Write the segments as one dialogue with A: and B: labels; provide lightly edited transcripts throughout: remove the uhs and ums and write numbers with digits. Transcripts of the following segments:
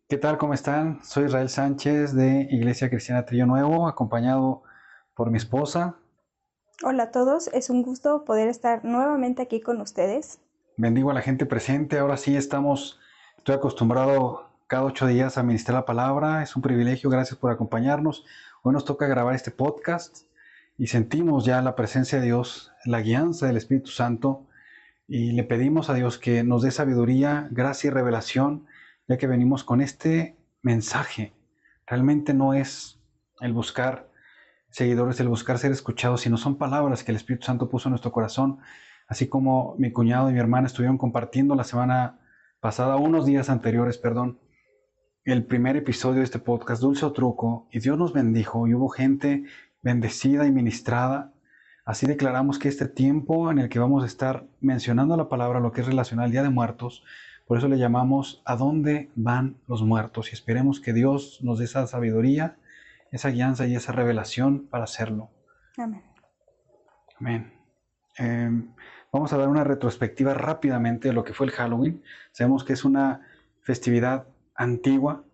A: ¿Qué tal? ¿Cómo están? Soy Israel Sánchez de Iglesia Cristiana Trillo Nuevo, acompañado por mi esposa.
B: Hola a todos, es un gusto poder estar nuevamente aquí con ustedes.
A: Bendigo a la gente presente. Ahora sí estoy acostumbrado cada 8 días a ministrar la palabra. Es un privilegio, gracias por acompañarnos. Hoy nos toca grabar este podcast y sentimos ya la presencia de Dios, la guianza del Espíritu Santo y le pedimos a Dios que nos dé sabiduría, gracia y revelación, ya que venimos con este mensaje. Realmente no es el buscar seguidores, el buscar ser escuchados, sino son palabras que el Espíritu Santo puso en nuestro corazón, así como mi cuñado y mi hermana estuvieron compartiendo la semana pasada, unos días anteriores, perdón, el primer episodio de este podcast, Dulce o Truco, y Dios nos bendijo y hubo gente bendecida y ministrada. Así declaramos que este tiempo en el que vamos a estar mencionando la palabra, lo que es relacional al Día de Muertos, por eso le llamamos ¿A dónde van los muertos? Y esperemos que Dios nos dé esa sabiduría, esa guianza y esa revelación para hacerlo.
B: Amén.
A: Amén. Eh, Vamos a dar una retrospectiva rápidamente de lo que fue el Halloween. Sabemos que es una festividad antigua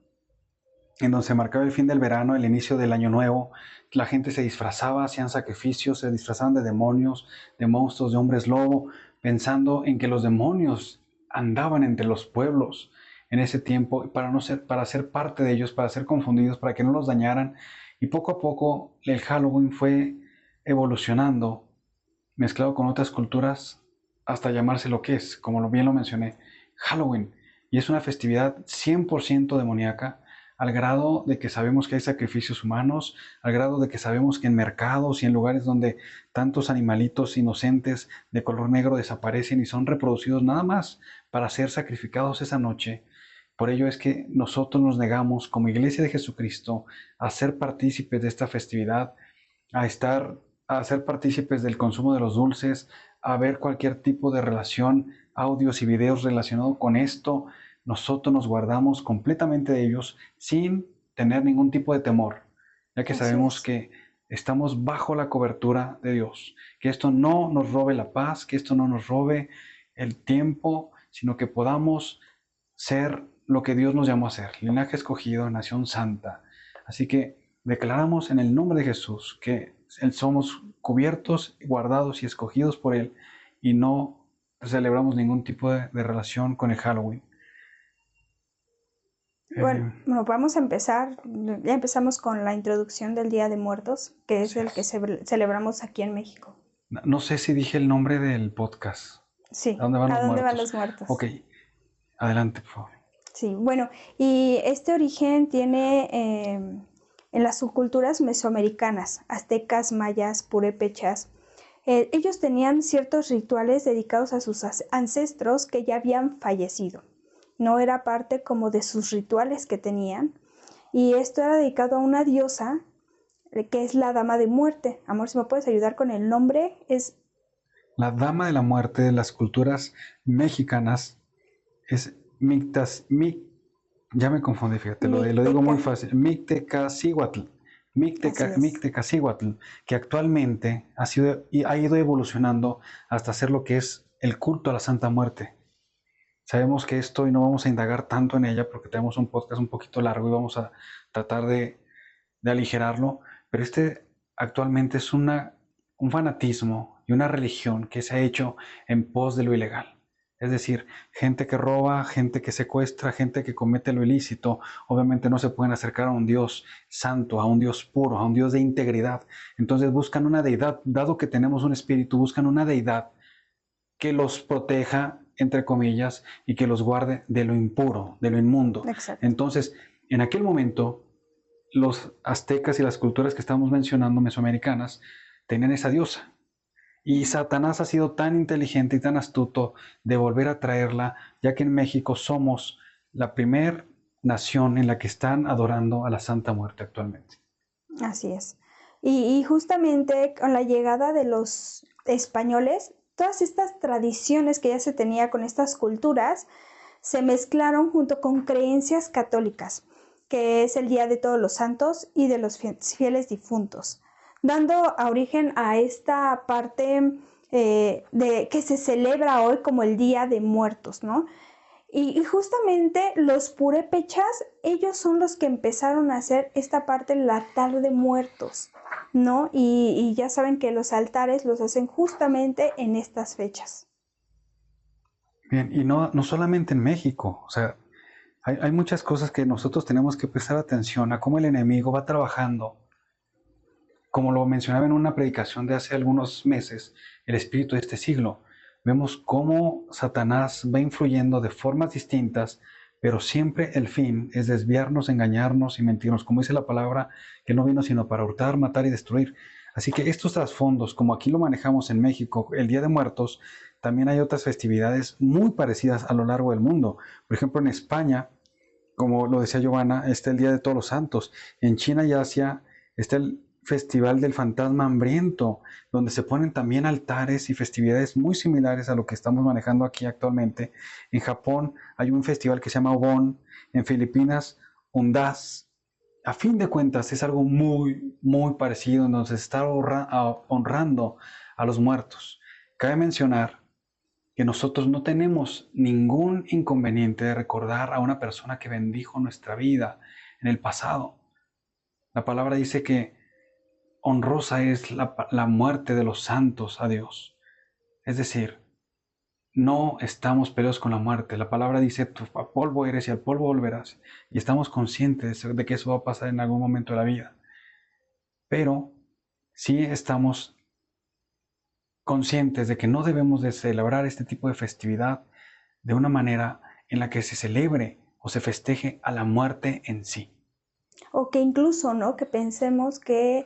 A: en donde se marcaba el fin del verano, el inicio del año nuevo. La gente se disfrazaba, hacían sacrificios, se disfrazaban de demonios, de monstruos, de hombres lobo, pensando en que los demonios andaban entre los pueblos en ese tiempo para ser parte de ellos, para ser confundidos, para que no los dañaran. Y poco a poco el Halloween fue evolucionando, mezclado con otras culturas, hasta llamarse lo que es, como bien lo mencioné, Halloween. Y es una festividad 100% demoníaca, al grado de que sabemos que hay sacrificios humanos, al grado de que sabemos que en mercados y en lugares donde tantos animalitos inocentes de color negro desaparecen y son reproducidos nada más para ser sacrificados esa noche. Por ello es que nosotros nos negamos como Iglesia de Jesucristo a ser partícipes de esta festividad, a estar, a ser partícipes del consumo de los dulces, a ver cualquier tipo de relación, audios y videos relacionados con esto. Nosotros nos guardamos completamente de ellos sin tener ningún tipo de temor, ya que
B: Así
A: sabemos
B: es.
A: que estamos bajo la cobertura de Dios, que esto no nos robe la paz, que esto no nos robe el tiempo, sino que podamos ser lo que Dios nos llamó a ser, linaje escogido, nación santa. Así que declaramos en el nombre de Jesús que somos cubiertos, guardados y escogidos por Él y no celebramos ningún tipo de relación con el Halloween.
B: Bueno,
A: Eh,
B: bueno, vamos a empezar. Ya empezamos con la introducción del Día de Muertos, que es
A: así
B: el que
A: es.
B: celebramos aquí en México.
A: No sé si dije el nombre del podcast. ¿A
B: Sí,
A: dónde van
B: ¿a
A: los
B: dónde van
A: muertos?
B: los muertos?
A: Ok, adelante, por favor.
B: Sí, bueno, y este origen tiene en las subculturas mesoamericanas, aztecas, mayas, purépechas. Ellos tenían ciertos rituales dedicados a sus ancestros que ya habían fallecido. No era parte como de sus rituales que tenían. Y esto era dedicado a una diosa que es la Dama de Muerte. Amor, si me puedes ayudar con el nombre, es...
A: La dama de la muerte de las culturas mexicanas es ya me confundí, fíjate, lo digo
B: Mixteca.
A: muy fácil, Mictecacihuatl,
B: Así es.
A: Mictecacihuatl, que actualmente ha ido evolucionando hasta ser lo que es el culto a la Santa Muerte. Sabemos que esto, y no vamos a indagar tanto en ella porque tenemos un podcast un poquito largo y vamos a tratar de aligerarlo, pero este actualmente es un fanatismo y una religión que se ha hecho en pos de lo ilegal. Es decir, gente que roba, gente que secuestra, gente que comete lo ilícito, obviamente no se pueden acercar a un Dios santo, a un Dios puro, a un Dios de integridad. Entonces buscan una deidad, dado que tenemos un espíritu, buscan una deidad que los proteja, entre comillas, y que los guarde de lo impuro, de lo inmundo.
B: Exacto.
A: Entonces, en aquel momento, los aztecas y las culturas que estamos mencionando, mesoamericanas, tenían esa diosa. Y Satanás ha sido tan inteligente y tan astuto de volver a traerla, ya que en México somos la primer nación en la que están adorando a la Santa Muerte actualmente.
B: Así es. Y justamente con la llegada de los españoles, todas estas tradiciones que ya se tenía con estas culturas se mezclaron junto con creencias católicas, que es el Día de Todos los Santos y de los fieles difuntos, dando origen a esta parte de que se celebra hoy como el Día de Muertos, ¿no? Y justamente los purépechas, ellos son los que empezaron a hacer esta parte del altar de muertos, ¿no? Y ya saben que los altares los hacen justamente en estas fechas.
A: Bien, y no solamente en México, o sea, hay muchas cosas que nosotros tenemos que prestar atención a cómo el enemigo va trabajando. Como lo mencionaba en una predicación de hace algunos meses, el espíritu de este siglo. Vemos cómo Satanás va influyendo de formas distintas, pero siempre el fin es desviarnos, engañarnos y mentirnos. Como dice la palabra, que no vino sino para hurtar, matar y destruir. Así que estos trasfondos, como aquí lo manejamos en México, el Día de Muertos, también hay otras festividades muy parecidas a lo largo del mundo. Por ejemplo, en España, como lo decía Giovanna, está el Día de Todos los Santos. En China y Asia está el Festival del Fantasma Hambriento, donde se ponen también altares y festividades muy similares a lo que estamos manejando aquí actualmente. En Japón hay un festival que se llama Obon, en Filipinas, Undas. A fin de cuentas es algo muy parecido, en donde se está honrando a los muertos. Cabe mencionar que nosotros no tenemos ningún inconveniente de recordar a una persona que bendijo nuestra vida en el pasado. La palabra dice que honrosa es la muerte de los santos a Dios. Es decir, no estamos peleados con la muerte. La palabra dice, tú a polvo eres y al polvo volverás. Y estamos conscientes de que eso va a pasar en algún momento de la vida. Pero sí estamos conscientes de que no debemos de celebrar este tipo de festividad de una manera en la que se celebre o se festeje a la muerte en sí.
B: O que incluso, ¿no? Que pensemos que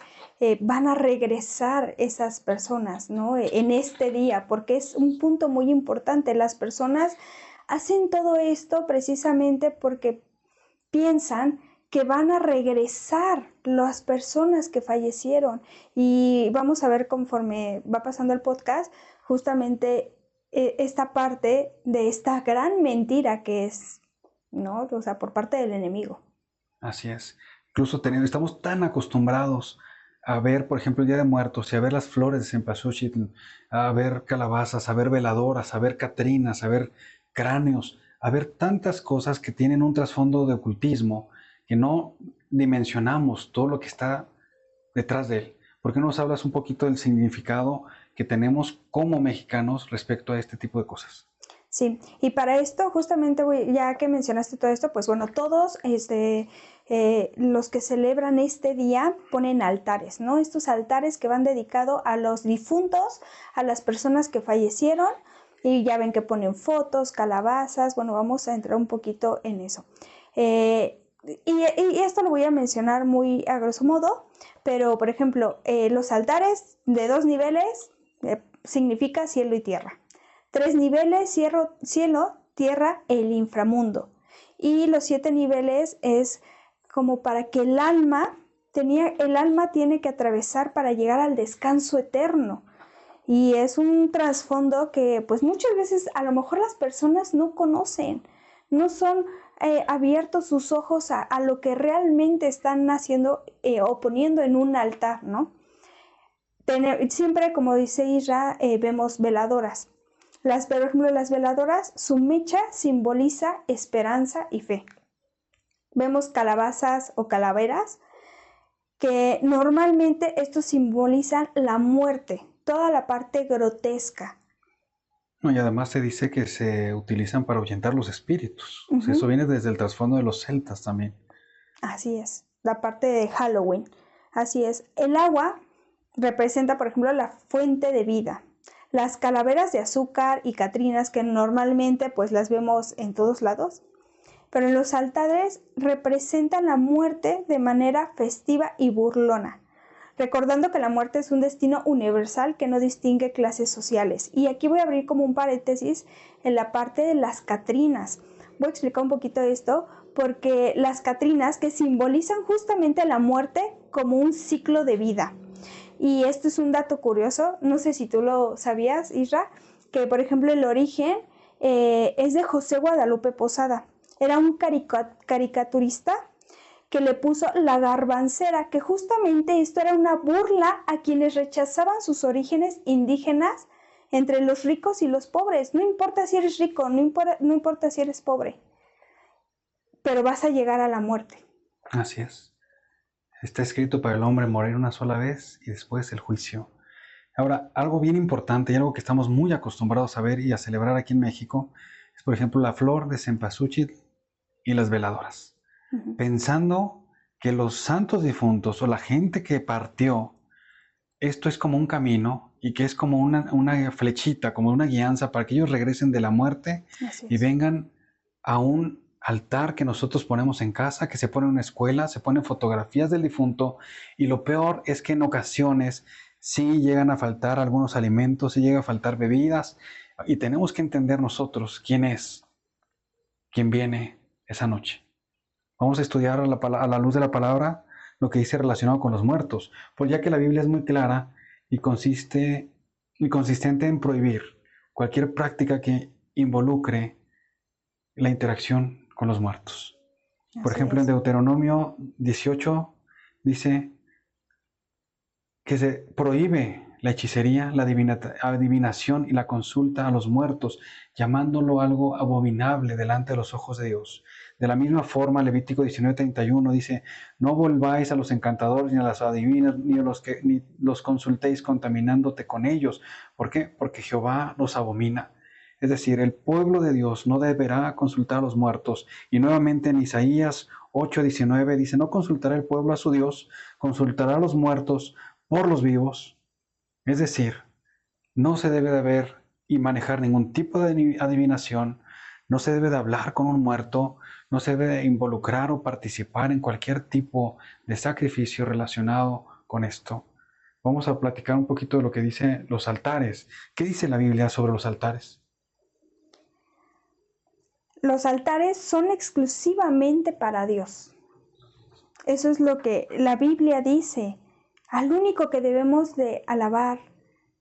B: van a regresar esas personas, ¿no? En este día, porque es un punto muy importante. Las personas hacen todo esto precisamente porque piensan que van a regresar las personas que fallecieron. Y vamos a ver conforme va pasando el podcast, justamente esta parte de esta gran mentira que es, ¿no? O sea, por parte del enemigo.
A: Así es. Incluso estamos tan acostumbrados a ver, por ejemplo, el Día de Muertos y a ver las flores de cempasúchil, a ver calabazas, a ver veladoras, a ver catrinas, a ver cráneos, a ver tantas cosas que tienen un trasfondo de ocultismo que no dimensionamos todo lo que está detrás de él. ¿Por qué no nos hablas un poquito del significado que tenemos como mexicanos respecto a este tipo de cosas?
B: Sí, y para esto, justamente, ya que mencionaste todo esto, pues bueno, todos los que celebran este día ponen altares, ¿no? Estos altares que van dedicados a los difuntos, a las personas que fallecieron, y ya ven que ponen fotos, calabazas, bueno, vamos a entrar un poquito en eso. Y esto lo voy a mencionar muy a grosso modo, pero por ejemplo, los altares de 2 niveles significa cielo y tierra. 3 niveles, cielo, tierra, el inframundo. Y los 7 niveles es como para que el alma tiene que atravesar para llegar al descanso eterno. Y es un trasfondo que pues muchas veces a lo mejor las personas no conocen, no son abiertos sus ojos a lo que realmente están haciendo o poniendo en un altar, ¿no? Siempre, como dice Isra, vemos veladoras. Por ejemplo, las veladoras, su mecha simboliza esperanza y fe. Vemos calabazas o calaveras, que normalmente estos simbolizan la muerte, toda la parte grotesca.
A: No, y además se dice que se utilizan para ahuyentar los espíritus. O sea, eso viene desde el trasfondo de los celtas también.
B: Así es, la parte de Halloween. Así es. El agua representa, por ejemplo, la fuente de vida. Las calaveras de azúcar y catrinas, que normalmente pues las vemos en todos lados, pero en los altares representan la muerte de manera festiva y burlona, recordando que la muerte es un destino universal que no distingue clases sociales. Y aquí voy a abrir como un paréntesis en la parte de las catrinas. Voy a explicar un poquito esto, porque las catrinas que simbolizan justamente la muerte como un ciclo de vida. Y esto es un dato curioso, no sé si tú lo sabías, Isra, que por ejemplo el origen es de José Guadalupe Posada. Era un caricaturista que le puso la garbancera, que justamente esto era una burla a quienes rechazaban sus orígenes indígenas entre los ricos y los pobres. No importa si eres rico, no importa si eres pobre, pero vas a llegar a la muerte.
A: Así es. Está escrito para el hombre morir una sola vez y después el juicio. Ahora, algo bien importante y algo que estamos muy acostumbrados a ver y a celebrar aquí en México es, por ejemplo, la flor de cempasúchil y las veladoras. Pensando que los santos difuntos o la gente que partió, esto es como un camino y que es como una flechita, como una guianza para que ellos regresen de la muerte y vengan a un altar que nosotros ponemos en casa, que se pone en una escuela, se ponen fotografías del difunto, y lo peor es que en ocasiones sí llegan a faltar algunos alimentos, sí llega a faltar bebidas, y tenemos que entender nosotros quién es, quién viene esa noche. Vamos a estudiar a la luz de la palabra lo que dice relacionado con los muertos, pues ya que la Biblia es muy clara y consistente en prohibir cualquier práctica que involucre la interacción con los muertos. Por ejemplo, en Deuteronomio 18 dice que se prohíbe la hechicería, la adivinación y la consulta a los muertos, llamándolo algo abominable delante de los ojos de Dios. De la misma forma, Levítico 19:31 dice: no volváis a los encantadores ni a las adivinas, ni los consultéis contaminándote con ellos. ¿Por qué? Porque Jehová los abomina. Es decir, el pueblo de Dios no deberá consultar a los muertos. Y nuevamente en Isaías 8:19 dice: no consultará el pueblo a su Dios, consultará a los muertos por los vivos. Es decir, no se debe de ver y manejar ningún tipo de adivinación, no se debe de hablar con un muerto, no se debe de involucrar o participar en cualquier tipo de sacrificio relacionado con esto. Vamos a platicar un poquito de lo que dicen los altares. ¿Qué dice la Biblia sobre los altares?
B: Los altares son exclusivamente para Dios. Eso es lo que la Biblia dice. Al único que debemos de alabar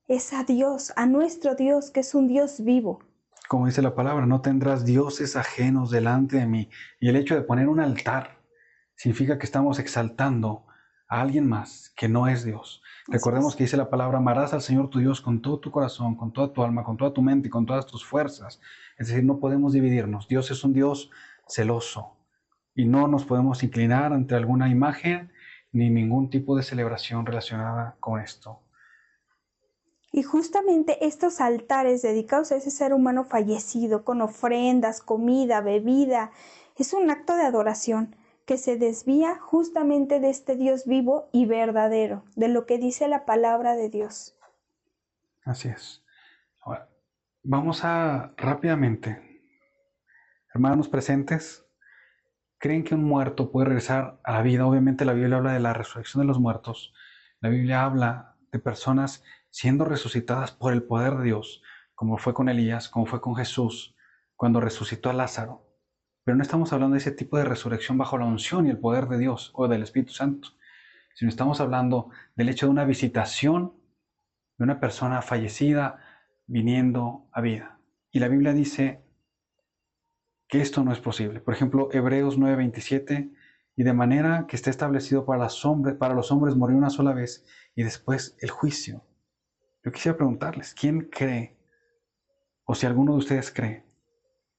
B: es a Dios, a nuestro Dios, que es un Dios vivo.
A: Como dice la palabra, no tendrás dioses ajenos delante de mí. Y el hecho de poner un altar significa que estamos exaltando a alguien más que no es Dios. Recordemos que dice la palabra: amarás al Señor tu Dios con todo tu corazón, con toda tu alma, con toda tu mente y con todas tus fuerzas. Es decir, no podemos dividirnos. Dios es un Dios celoso y no nos podemos inclinar ante alguna imagen ni ningún tipo de celebración relacionada con esto.
B: Y justamente estos altares dedicados a ese ser humano fallecido, con ofrendas, comida, bebida, es un acto de adoración que se desvía justamente de este Dios vivo y verdadero, de lo que dice la palabra de Dios.
A: Así es. Ahora, vamos a rápidamente, hermanos presentes, ¿creen que un muerto puede regresar a la vida? Obviamente la Biblia habla de la resurrección de los muertos. La Biblia habla de personas siendo resucitadas por el poder de Dios, como fue con Elías, como fue con Jesús, cuando resucitó a Lázaro. Pero no estamos hablando de ese tipo de resurrección bajo la unción y el poder de Dios o del Espíritu Santo, sino estamos hablando del hecho de una visitación de una persona fallecida viniendo a vida. Y la Biblia dice que esto no es posible. Por ejemplo, Hebreos 9:27, y de manera que esté establecido para los hombres morir una sola vez y después el juicio. Yo quisiera preguntarles, ¿quién cree, o si alguno de ustedes cree,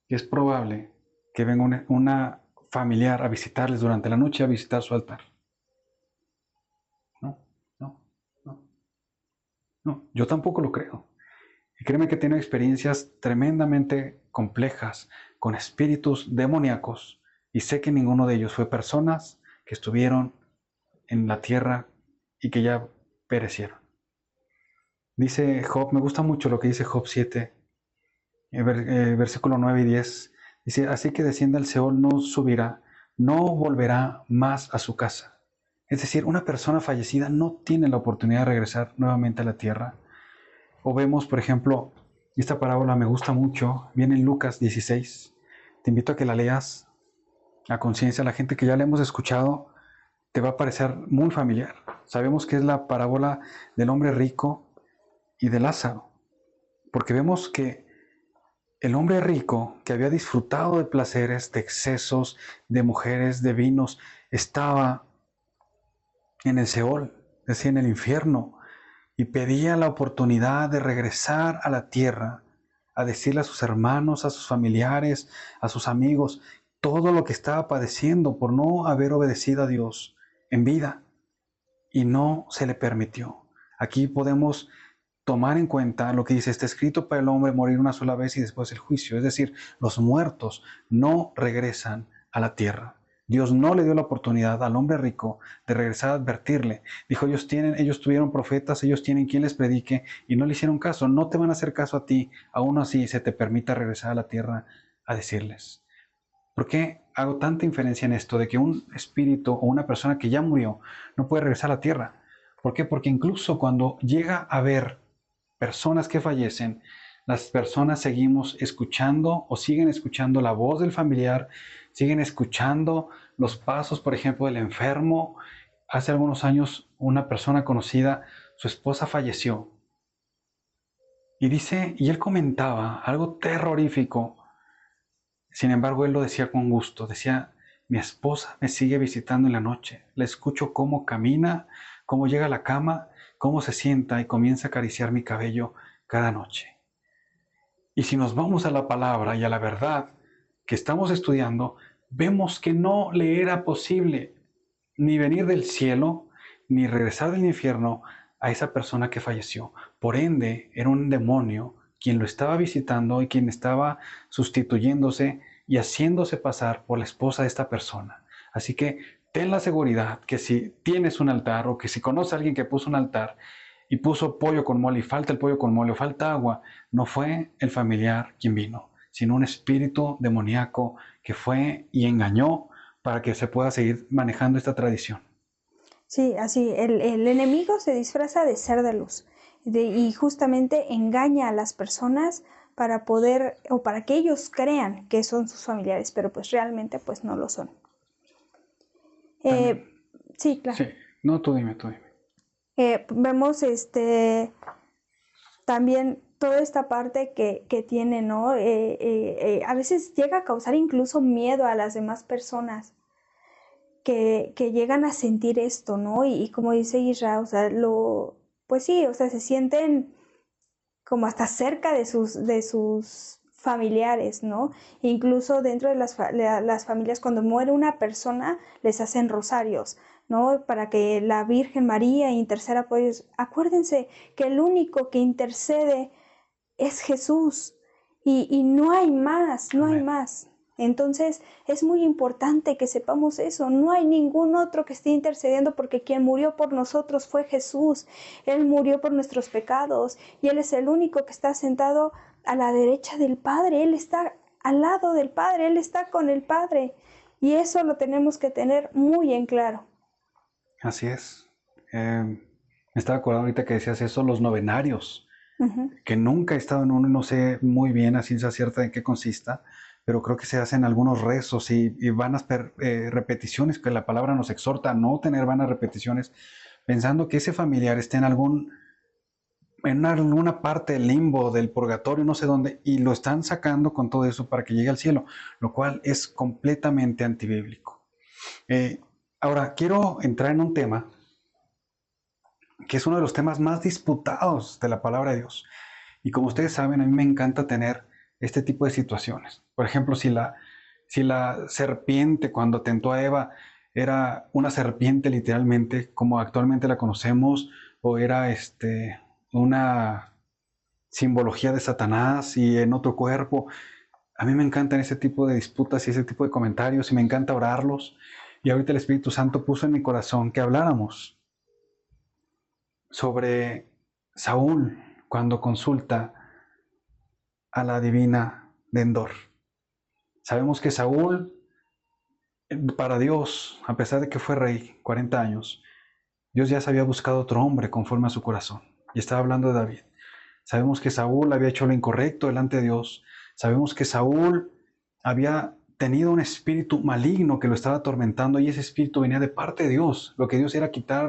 A: que es probable que venga una familiar a visitarles durante la noche, a visitar su altar? No, no, no, no, yo tampoco lo creo. Y créeme que tiene experiencias tremendamente complejas con espíritus demoníacos, y sé que ninguno de ellos fue personas que estuvieron en la tierra y que ya perecieron. Dice Job, me gusta mucho lo que dice Job 7, versículo 9 y 10. Dice: así que descienda al Seol, no subirá, no volverá más a su casa. Es decir, una persona fallecida no tiene la oportunidad de regresar nuevamente a la tierra. O vemos, por ejemplo, esta parábola me gusta mucho, viene en Lucas 16. Te invito a que la leas a conciencia. La gente que ya la hemos escuchado te va a parecer muy familiar. Sabemos que es la parábola del hombre rico y de Lázaro, porque vemos que el hombre rico, que había disfrutado de placeres, de excesos, de mujeres, de vinos, estaba en el Seol, es decir, en el infierno, y pedía la oportunidad de regresar a la tierra, a decirle a sus hermanos, a sus familiares, a sus amigos, todo lo que estaba padeciendo por no haber obedecido a Dios en vida, y no se le permitió. Aquí podemos tomar en cuenta lo que dice: está escrito para el hombre morir una sola vez y después el juicio. Es decir, los muertos no regresan a la tierra. Dios no le dio la oportunidad al hombre rico de regresar a advertirle. Dijo: ellos tuvieron profetas, ellos tienen quien les predique, y no le hicieron caso. No te van a hacer caso a ti, aún así se te permita regresar a la tierra a decirles. ¿Por qué hago tanta inferencia en esto de que un espíritu o una persona que ya murió no puede regresar a la tierra? ¿Por qué? Porque incluso cuando llega a haber personas que fallecen, las personas seguimos escuchando o siguen escuchando la voz del familiar, siguen escuchando los pasos, por ejemplo, del enfermo. Hace algunos años, una persona conocida, su esposa falleció. Y él comentaba algo terrorífico. Sin embargo, él lo decía con gusto. Decía: mi esposa me sigue visitando en la noche. La escucho cómo camina, cómo llega a la cama, cómo se sienta y comienza a acariciar mi cabello cada noche. Y si nos vamos a la palabra y a la verdad que estamos estudiando, vemos que no le era posible ni venir del cielo, ni regresar del infierno a esa persona que falleció. Por ende, era un demonio quien lo estaba visitando y quien estaba sustituyéndose y haciéndose pasar por la esposa de esta persona. Así que ten la seguridad que si tienes un altar, o que si conoces a alguien que puso un altar y puso pollo con mole y falta el pollo con mole o falta agua, no fue el familiar quien vino, sino un espíritu demoníaco que fue y engañó para que se pueda seguir manejando esta tradición.
B: Sí, así, el enemigo se disfraza de ser de luz y justamente engaña a las personas para poder, o para que ellos crean que son sus familiares, pero pues realmente pues no lo son. Sí, claro.
A: Sí, no, tú dime.
B: Vemos también toda esta parte que tiene, ¿no? A veces llega a causar incluso miedo a las demás personas que llegan a sentir esto, ¿no? Y como dice Isra, o sea, pues sí, o sea, se sienten como hasta cerca de sus familiares, ¿no? Incluso dentro de las familias, cuando muere una persona, les hacen rosarios, ¿no? Para que la Virgen María interceda por ellos. Acuérdense que el único que intercede es Jesús y no hay más, no hay más. Entonces es muy importante que sepamos eso. No hay ningún otro que esté intercediendo, porque quien murió por nosotros fue Jesús. Él murió por nuestros pecados y Él es el único que está sentado a la derecha del Padre. Él está al lado del Padre, Él está con el Padre. Y eso lo tenemos que tener muy en claro.
A: Así es. Me estaba acordando ahorita que decías eso, los novenarios. Que nunca he estado en uno, no sé muy bien a ciencia cierta en qué consista, pero creo que se hacen algunos rezos y vanas repeticiones, que la palabra nos exhorta a no tener vanas repeticiones, pensando que ese familiar esté en alguna parte del limbo, del purgatorio, no sé dónde, y lo están sacando con todo eso para que llegue al cielo, lo cual es completamente antibíblico. Ahora, quiero entrar en un tema que es uno de los temas más disputados de la palabra de Dios. Y como ustedes saben, a mí me encanta tener este tipo de situaciones. Por ejemplo, si la serpiente cuando tentó a Eva era una serpiente literalmente, como actualmente la conocemos, o era una simbología de Satanás y en otro cuerpo. A mí me encantan ese tipo de disputas y ese tipo de comentarios, y me encanta orarlos. Y ahorita el Espíritu Santo puso en mi corazón que habláramos sobre Saúl cuando consulta a la divina de Endor. Sabemos que Saúl, para Dios, a pesar de que fue rey 40 años, Dios ya se había buscado otro hombre conforme a su corazón. Y estaba hablando de David. Sabemos que Saúl había hecho lo incorrecto delante de Dios. Sabemos que Saúl había tenido un espíritu maligno que lo estaba atormentando, y ese espíritu venía de parte de Dios. Lo que Dios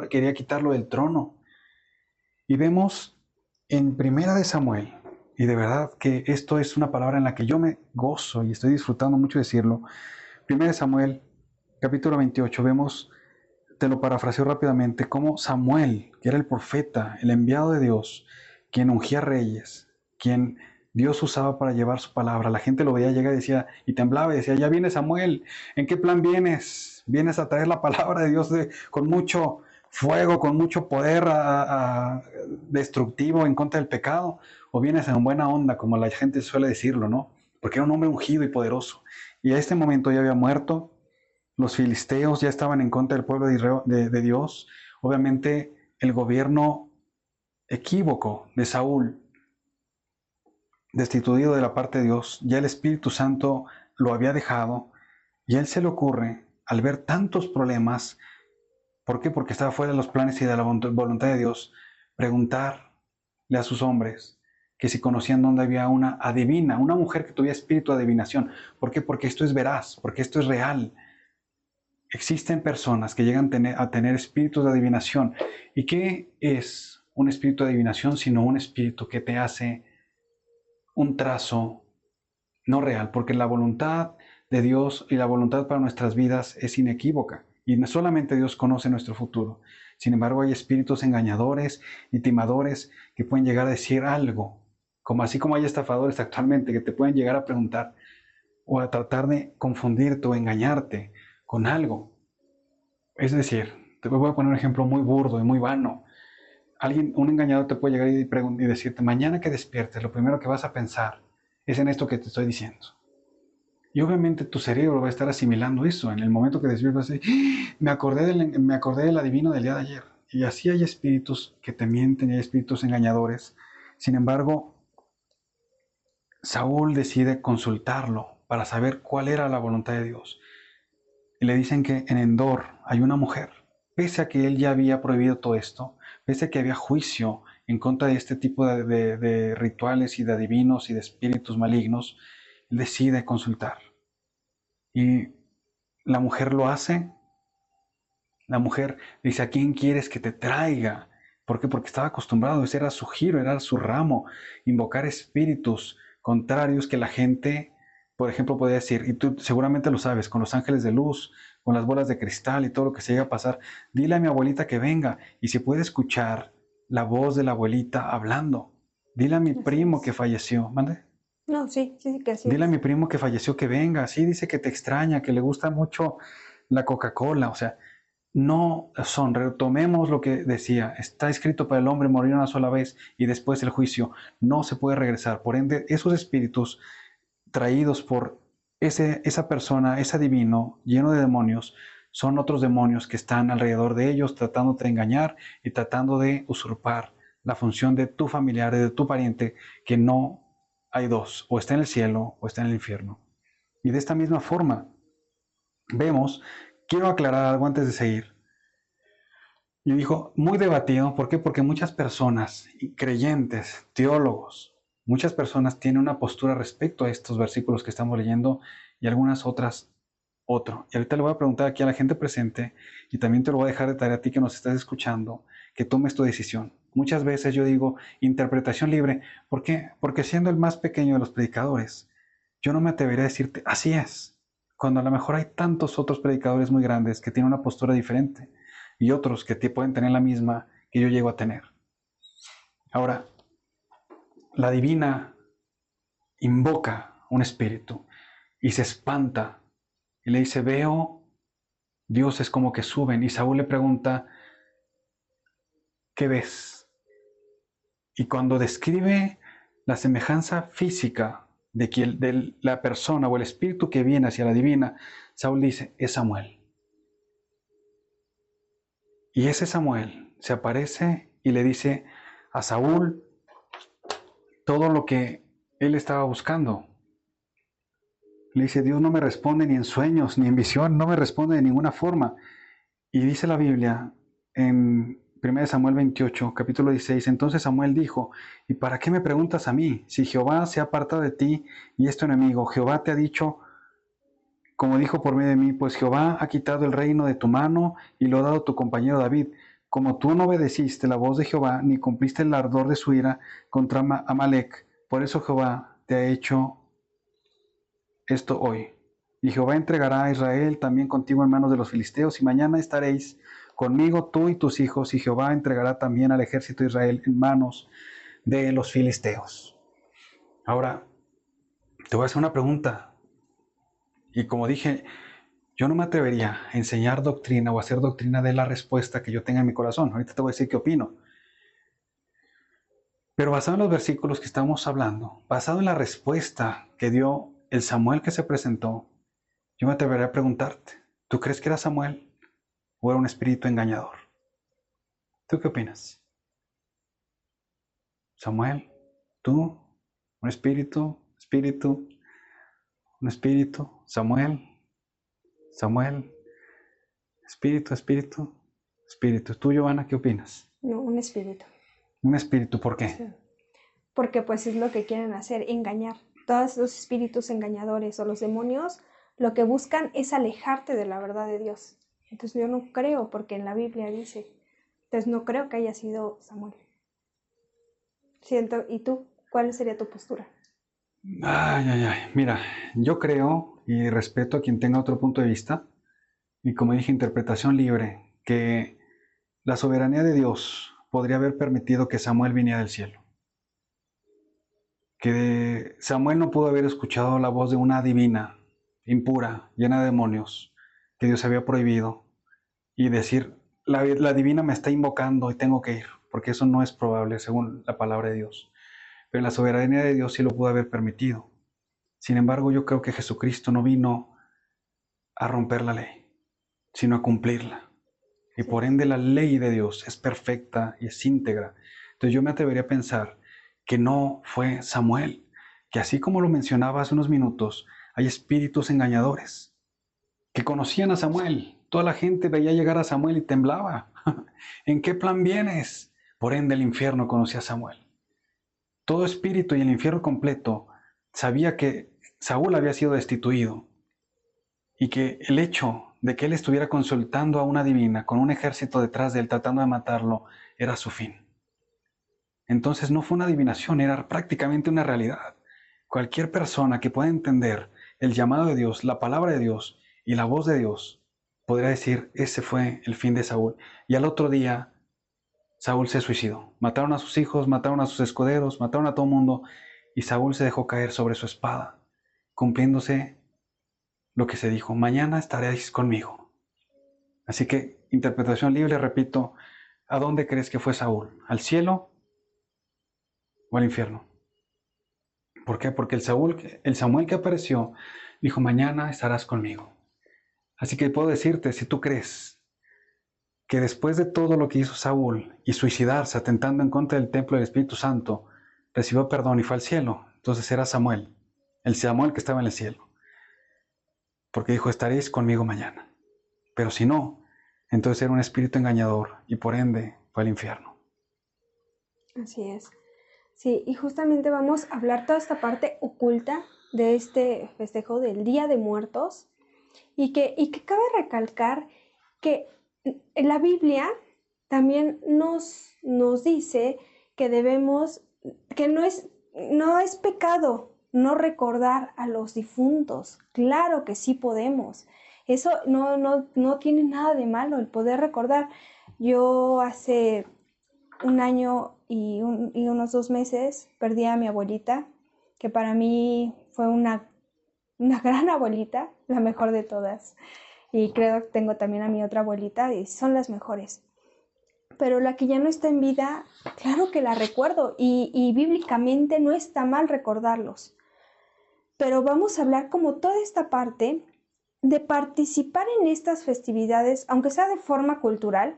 A: quería quitarlo del trono. Y vemos en Primera de Samuel, y de verdad que esto es una palabra en la que yo me gozo y estoy disfrutando mucho decirlo. Primera de Samuel, capítulo 28, vemos te lo parafraseo rápidamente, como Samuel, que era el profeta, el enviado de Dios, quien ungía reyes, quien Dios usaba para llevar su palabra. La gente lo veía llegar y decía, y temblaba y decía, ya viene Samuel, ¿en qué plan vienes? ¿Vienes a traer la palabra de Dios con mucho fuego, con mucho poder destructivo en contra del pecado? ¿O vienes en buena onda, como la gente suele decirlo, ¿no? Porque era un hombre ungido y poderoso. Y a este momento ya había muerto, los filisteos ya estaban en contra del pueblo de Dios. Obviamente el gobierno equívoco de Saúl, destituido de la parte de Dios, ya el Espíritu Santo lo había dejado, y a él se le ocurre, al ver tantos problemas, ¿por qué? Porque estaba fuera de los planes y de la voluntad de Dios, preguntarle a sus hombres que si conocían dónde había una adivina, una mujer que tuviera espíritu de adivinación. ¿Por qué? Porque esto es veraz, porque esto es real. Existen personas que llegan a tener espíritus de adivinación. ¿Y qué es un espíritu de adivinación sino un espíritu que te hace un trazo no real? Porque la voluntad de Dios y la voluntad para nuestras vidas es inequívoca. Y no solamente Dios conoce nuestro futuro. Sin embargo, hay espíritus engañadores y timadores que pueden llegar a decir algo, como así como hay estafadores actualmente que te pueden llegar a preguntar o a tratar de confundirte o engañarte con algo. Es decir, te voy a poner un ejemplo muy burdo y muy vano. Un engañador te puede llegar y decirte, mañana que despiertes, lo primero que vas a pensar es en esto que te estoy diciendo. Y obviamente tu cerebro va a estar asimilando eso. En el momento que despiertas, vas a decir, me acordé del adivino del día de ayer. Y así hay espíritus que te mienten y hay espíritus engañadores. Sin embargo, Saúl decide consultarlo para saber cuál era la voluntad de Dios. Y le dicen que en Endor hay una mujer. Pese a que él ya había prohibido todo esto, pese a que había juicio en contra de este tipo de rituales y de adivinos y de espíritus malignos, él decide consultar. Y la mujer lo hace. La mujer dice, ¿a quién quieres que te traiga? ¿Por qué? Porque estaba acostumbrado, ese era su giro, era su ramo, invocar espíritus contrarios que la gente, por ejemplo, podía decir, y tú seguramente lo sabes, con los ángeles de luz, con las bolas de cristal y todo lo que se llega a pasar, dile a mi abuelita que venga, y se puede escuchar la voz de la abuelita hablando. Dile a mi
B: Así
A: primo que
B: es.
A: falleció, ¿mande?
B: No, sí, sí, sí que así
A: Dile a
B: es.
A: mi primo que falleció que venga, sí, dice que te extraña, que le gusta mucho la Coca-Cola, o sea, no son, retomemos lo que decía, está escrito para el hombre morir una sola vez y después el juicio, no se puede regresar. Por ende, esos espíritus traídos por esa persona, ese adivino lleno de demonios, son otros demonios que están alrededor de ellos tratando de engañar y tratando de usurpar la función de tu familiar, de tu pariente, que no hay dos, o está en el cielo o está en el infierno. Y de esta misma forma, vemos, quiero aclarar algo antes de seguir. Y dijo, muy debatido, ¿por qué? Porque muchas personas, creyentes, teólogos, muchas personas tienen una postura respecto a estos versículos que estamos leyendo y algunas otras otro. Y ahorita le voy a preguntar aquí a la gente presente y también te lo voy a dejar de tarea a ti que nos estás escuchando, que tomes tu decisión. Muchas veces yo digo interpretación libre. ¿Por qué? Porque siendo el más pequeño de los predicadores, yo no me atrevería a decirte, así es, cuando a lo mejor hay tantos otros predicadores muy grandes que tienen una postura diferente y otros que pueden tener la misma que yo llego a tener. Ahora, la divina invoca un espíritu y se espanta y le dice, veo dioses como que suben. Y Saúl le pregunta, ¿qué ves? Y cuando describe la semejanza física de la persona o el espíritu que viene hacia la divina, Saúl dice, es Samuel. Y ese Samuel se aparece y le dice a Saúl todo lo que él estaba buscando. Le dice, Dios no me responde ni en sueños, ni en visión, no me responde de ninguna forma. Y dice la Biblia en 1 Samuel 28, capítulo 16, entonces Samuel dijo, ¿y para qué me preguntas a mí? Si Jehová se ha apartado de ti y es tu enemigo, Jehová te ha dicho, como dijo por medio de mí, pues Jehová ha quitado el reino de tu mano y lo ha dado a tu compañero David. Como tú no obedeciste la voz de Jehová, ni cumpliste el ardor de su ira contra Amalek, por eso Jehová te ha hecho esto hoy. Y Jehová entregará a Israel también contigo en manos de los filisteos, y mañana estaréis conmigo tú y tus hijos, y Jehová entregará también al ejército de Israel en manos de los filisteos. Ahora, te voy a hacer una pregunta. Y como dije, yo no me atrevería a enseñar doctrina o hacer doctrina de la respuesta que yo tenga en mi corazón. Ahorita te voy a decir qué opino. Pero basado en los versículos que estamos hablando, basado en la respuesta que dio el Samuel que se presentó, yo me atrevería a preguntarte, ¿tú crees que era Samuel o era un espíritu engañador? ¿Tú qué opinas? Samuel, tú, un espíritu, un espíritu, Samuel, espíritu. ¿Tú, Giovanna, qué opinas?
B: No, un espíritu.
A: Un espíritu, ¿por qué?
B: Sí. Porque pues es lo que quieren hacer, engañar. Todos los espíritus engañadores o los demonios lo que buscan es alejarte de la verdad de Dios. Entonces yo no creo, porque en la Biblia dice. Entonces no creo que haya sido Samuel. Siento, ¿y tú? ¿Cuál sería tu postura?
A: Mira, yo creo y respeto a quien tenga otro punto de vista, y como dije, interpretación libre, que la soberanía de Dios podría haber permitido que Samuel viniera del cielo. Que Samuel no pudo haber escuchado la voz de una divina, impura, llena de demonios, que Dios había prohibido, y decir, la divina me está invocando y tengo que ir, porque eso no es probable según la palabra de Dios. Pero la soberanía de Dios sí lo pudo haber permitido. Sin embargo, yo creo que Jesucristo no vino a romper la ley, sino a cumplirla. Y por ende la ley de Dios es perfecta y es íntegra. Entonces yo me atrevería a pensar que no fue Samuel, que así como lo mencionaba hace unos minutos, hay espíritus engañadores que conocían a Samuel. Toda la gente veía llegar a Samuel y temblaba. ¿En qué plan vienes? Por ende el infierno conocía a Samuel. Todo espíritu y el infierno completo sabía que Saúl había sido destituido y que el hecho de que él estuviera consultando a una divina con un ejército detrás de él tratando de matarlo era su fin. Entonces no fue una adivinación, era prácticamente una realidad. Cualquier persona que pueda entender el llamado de Dios, la palabra de Dios y la voz de Dios, podría decir, ese fue el fin de Saúl. Y al otro día, Saúl se suicidó. Mataron a sus hijos, mataron a sus escuderos, mataron a todo el mundo, y Saúl se dejó caer sobre su espada, cumpliéndose lo que se dijo, mañana estaréis conmigo. Así que, interpretación libre, repito, ¿a dónde crees que fue Saúl? ¿Al cielo o al infierno? ¿Por qué? Porque el Samuel que apareció dijo, mañana estarás conmigo. Así que puedo decirte, si tú crees que después de todo lo que hizo Saúl y suicidarse atentando en contra del templo del Espíritu Santo, recibió perdón y fue al cielo, entonces era Samuel, el Samuel que estaba en el cielo. Porque dijo, estaréis conmigo mañana. Pero si no, entonces era un espíritu engañador y por ende fue al infierno.
B: Así es. Sí, y justamente vamos a hablar toda esta parte oculta de este festejo del Día de Muertos y que cabe recalcar que en la Biblia también nos dice que debemos, que no es pecado no recordar a los difuntos. Claro que sí podemos. Eso no tiene nada de malo el poder recordar. Yo hace un año y unos 2 meses perdí a mi abuelita, que para mí fue una gran abuelita, la mejor de todas. Y creo que tengo también a mi otra abuelita y son las mejores. Pero la que ya no está en vida, claro que la recuerdo y bíblicamente no está mal recordarlos. Pero vamos a hablar como toda esta parte de participar en estas festividades, aunque sea de forma cultural.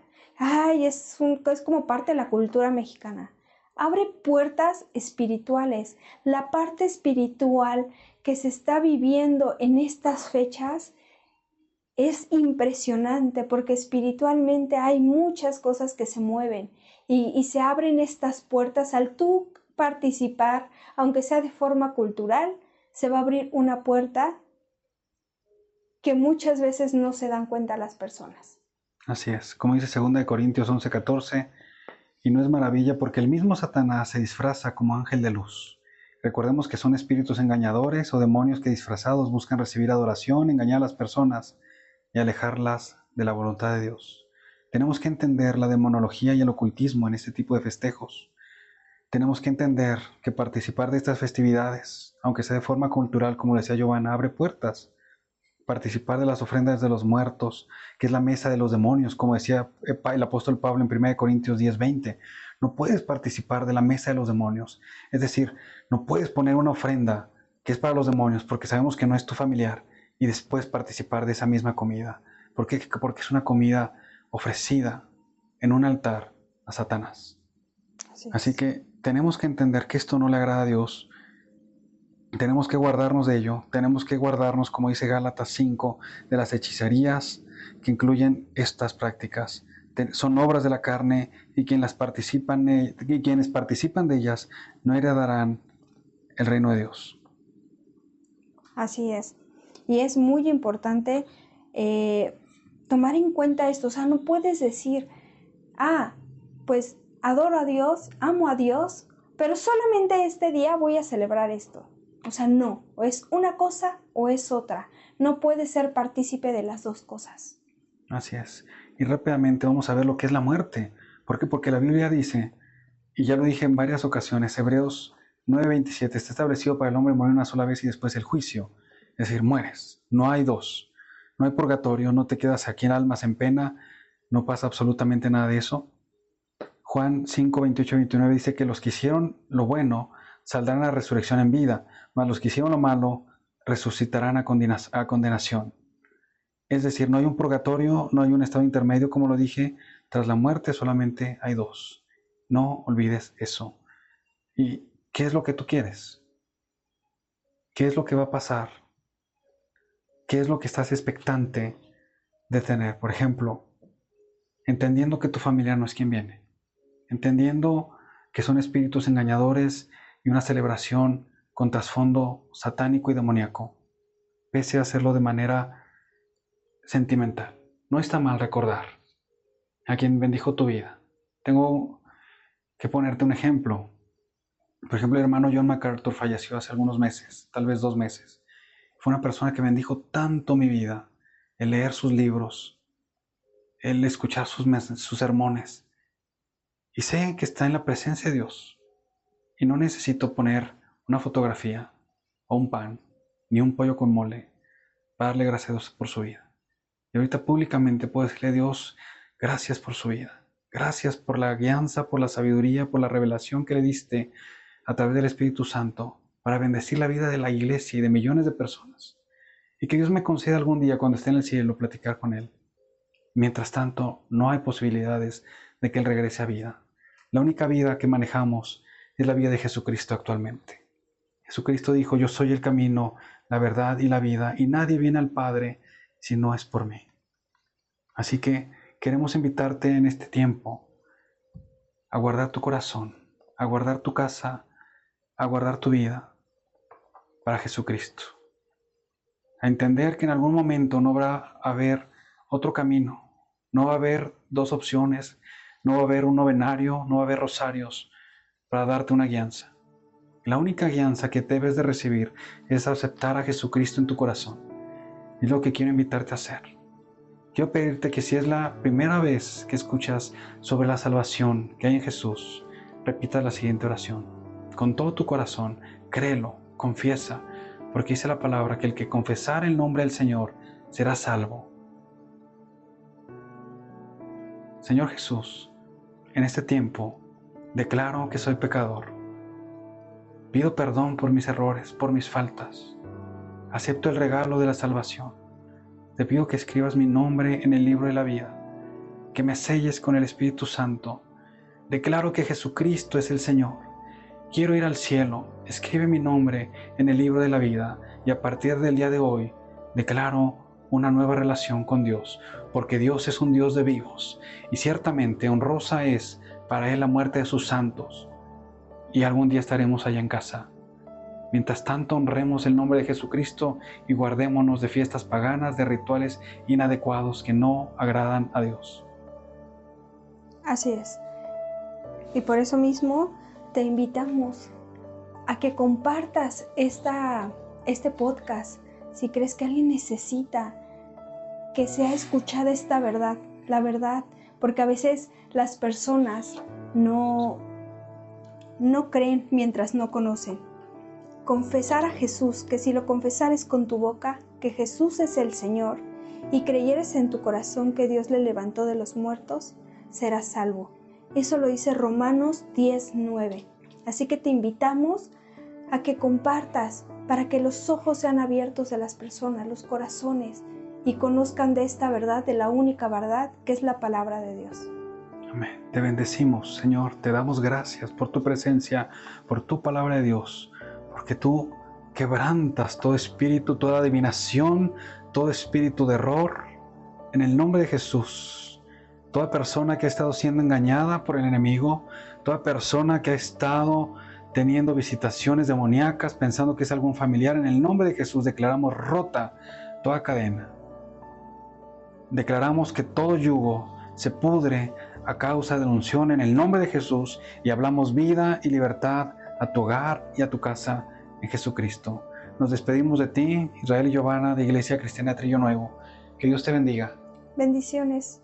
B: Es como parte de la cultura mexicana. Abre puertas espirituales. La parte espiritual que se está viviendo en estas fechas es impresionante porque espiritualmente hay muchas cosas que se mueven y se abren estas puertas al tú participar, aunque sea de forma cultural, se va a abrir una puerta que muchas veces no se dan cuenta las personas.
A: Así es, como dice 2 Corintios 11:14, y no es maravilla porque el mismo Satanás se disfraza como ángel de luz. Recordemos que son espíritus engañadores o demonios que disfrazados buscan recibir adoración, engañar a las personas y alejarlas de la voluntad de Dios. Tenemos que entender la demonología y el ocultismo en este tipo de festejos. Tenemos que entender que participar de estas festividades, aunque sea de forma cultural, como decía Giovanna, abre puertas. Participar de las ofrendas de los muertos, que es la mesa de los demonios, como decía el apóstol Pablo en 1 Corintios 10:20. No puedes participar de la mesa de los demonios. Es decir, no puedes poner una ofrenda que es para los demonios porque sabemos que no es tu familiar y después participar de esa misma comida. ¿Por qué? Porque es una comida ofrecida en un altar a Satanás. Así que tenemos que entender que esto no le agrada a Dios. Tenemos que guardarnos de ello. Tenemos que guardarnos, como dice Gálatas 5, de las hechicerías que incluyen estas prácticas. Son obras de la carne y quienes participan de ellas no heredarán el reino de Dios.
B: Así es. Y es muy importante tomar en cuenta esto. O sea, no puedes decir, pues adoro a Dios, amo a Dios, pero solamente este día voy a celebrar esto. O sea, no, o es una cosa o es otra. No puedes ser partícipe de las dos cosas.
A: Así es. Y rápidamente vamos a ver lo que es la muerte. ¿Por qué? Porque la Biblia dice, y ya lo dije en varias ocasiones, Hebreos 9:27, está establecido para el hombre morir una sola vez y después el juicio. Es decir, mueres. No hay dos. No hay purgatorio, no te quedas aquí en almas en pena, no pasa absolutamente nada de eso. Juan 5:28-29 dice que los que hicieron lo bueno saldrán a la resurrección en vida, mas los que hicieron lo malo resucitarán a condenación. Es decir, no hay un purgatorio, no hay un estado intermedio, como lo dije, tras la muerte solamente hay dos. No olvides eso. ¿Y qué es lo que tú quieres? ¿Qué es lo que va a pasar? ¿Qué es lo que estás expectante de tener? Por ejemplo, entendiendo que tu familiar no es quien viene, entendiendo que son espíritus engañadores y una celebración con trasfondo satánico y demoníaco, pese a hacerlo de manera sentimental. No está mal recordar a quien bendijo tu vida. Tengo que ponerte un ejemplo. Por ejemplo, el hermano John MacArthur falleció hace algunos meses, tal vez 2 meses. Fue una persona que bendijo tanto mi vida, el leer sus libros, el escuchar sus sermones. Y sé que está en la presencia de Dios. Y no necesito poner una fotografía o un pan, ni un pollo con mole, para darle gracias a Dios por su vida. Y ahorita públicamente puedo decirle a Dios, gracias por su vida. Gracias por la guianza, por la sabiduría, por la revelación que le diste a través del Espíritu Santo para bendecir la vida de la iglesia y de millones de personas. Y que Dios me conceda algún día cuando esté en el cielo platicar con Él. Mientras tanto, no hay posibilidades de que Él regrese a vida. La única vida que manejamos es la vida de Jesucristo actualmente. Jesucristo dijo, yo soy el camino, la verdad y la vida, y nadie viene al Padre si no es por mí. Así que queremos invitarte en este tiempo a guardar tu corazón, a guardar tu casa, a guardar tu vida para Jesucristo. A entender que en algún momento no va a haber otro camino, no va a haber dos opciones, no va a haber un novenario, no va a haber rosarios para darte una guianza. La única guianza que debes de recibir es aceptar a Jesucristo en tu corazón. Es lo que quiero invitarte a hacer. Quiero pedirte que si es la primera vez que escuchas sobre la salvación que hay en Jesús, repitas la siguiente oración. Con todo tu corazón, créelo, confiesa, porque dice la palabra que el que confesara el nombre del Señor será salvo. Señor Jesús, en este tiempo declaro que soy pecador. Pido perdón por mis errores, por mis faltas. Acepto el regalo de la salvación. Te pido que escribas mi nombre en el libro de la vida, que me selles con el Espíritu Santo. Declaro que Jesucristo es el Señor. Quiero ir al cielo. Escribe mi nombre en el libro de la vida y a partir del día de hoy declaro una nueva relación con Dios, porque Dios es un Dios de vivos y ciertamente honrosa es para Él la muerte de sus santos y algún día estaremos allá en casa. Mientras tanto, honremos el nombre de Jesucristo y guardémonos de fiestas paganas, de rituales inadecuados que no agradan a Dios.
B: Así es. Y por eso mismo te invitamos a que compartas este podcast si crees que alguien necesita que sea escuchada esta verdad. La verdad porque a veces las personas no creen mientras no conocen. Confesar a Jesús, que si lo confesares con tu boca, que Jesús es el Señor, y creyeres en tu corazón que Dios le levantó de los muertos, serás salvo. Eso lo dice Romanos 10:9. Así que te invitamos a que compartas para que los ojos sean abiertos de las personas, los corazones, y conozcan de esta verdad, de la única verdad que es la palabra de Dios.
A: Amén. Te bendecimos, Señor. Te damos gracias por tu presencia, por tu palabra de Dios, porque tú quebrantas todo espíritu, toda adivinación, todo espíritu de error. En el nombre de Jesús, toda persona que ha estado siendo engañada por el enemigo, toda persona que ha estado teniendo visitaciones demoníacas, pensando que es algún familiar, en el nombre de Jesús declaramos rota toda cadena. Declaramos que todo yugo se pudre a causa de la unción en el nombre de Jesús, y hablamos vida y libertad a tu hogar y a tu casa en Jesucristo. Nos despedimos de ti, Israel y Giovanna, de Iglesia Cristiana Trillo Nuevo. Que Dios te bendiga.
B: Bendiciones.